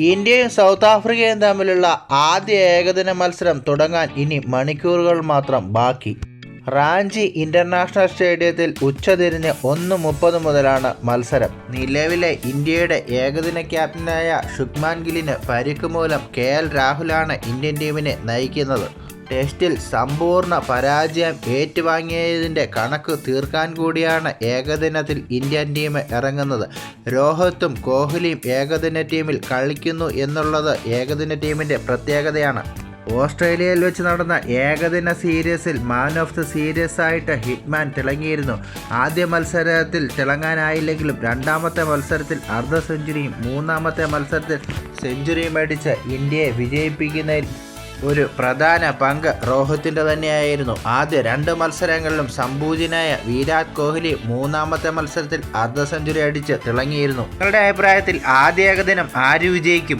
ഇന്ത്യയും സൗത്ത് ആഫ്രിക്കയും തമ്മിലുള്ള ആദ്യ ഏകദിന മത്സരം തുടങ്ങാൻ ഇനി മണിക്കൂറുകൾ മാത്രം ബാക്കി. റാഞ്ചി ഇന്റർനാഷണൽ സ്റ്റേഡിയത്തിൽ ഉച്ചതിരിഞ്ഞ് 1:30 മുതലാണ് മത്സരം. നിലവിലെ ഇന്ത്യയുടെ ഏകദിന ക്യാപ്റ്റനായ ശുഭ്മാൻ ഗില്ലിന് പരിക്ക് മൂലം KL രാഹുലാണ് ഇന്ത്യൻ ടീമിനെ നയിക്കുന്നത്. ടെസ്റ്റിൽ സമ്പൂർണ്ണ പരാജയം ഏറ്റുവാങ്ങിയതിൻ്റെ കണക്ക് തീർക്കാൻ കൂടിയാണ് ഏകദിനത്തിൽ ഇന്ത്യൻ ടീം ഇറങ്ങുന്നത്. രോഹിത്തും കോഹ്ലിയും ഏകദിന ടീമിൽ കളിക്കുന്നു എന്നുള്ളത് ഏകദിന ടീമിൻ്റെ പ്രത്യേകതയാണ്. ഓസ്ട്രേലിയയിൽ വെച്ച് നടന്ന ഏകദിന സീരീസിൽ മാൻ ഓഫ് ദി സീരീസ് ആയിട്ട് ഹിറ്റ്മാൻ തിളങ്ങിയിരുന്നു. ആദ്യ മത്സരത്തിൽ തിളങ്ങാനായില്ലെങ്കിലും രണ്ടാമത്തെ മത്സരത്തിൽ അർദ്ധ സെഞ്ചുറിയും മൂന്നാമത്തെ മത്സരത്തിൽ സെഞ്ചുറിയും അടിച്ച് ഇന്ത്യയെ വിജയിപ്പിക്കുന്നതിൽ ഒരു പ്രധാന പങ്ക് രോഹിത്തിൻ്റെ തന്നെയായിരുന്നു. ആദ്യ 2 മത്സരങ്ങളിലും സംപൂജ്യനായ വിരാട് കോഹ്ലി മൂന്നാമത്തെ മത്സരത്തിൽ അർദ്ധ സെഞ്ചുറി അടിച്ച് തിളങ്ങിയിരുന്നു. നിങ്ങളുടെ അഭിപ്രായത്തിൽ ആദ്യ ഏകദിനം ആര് വിജയിക്കും?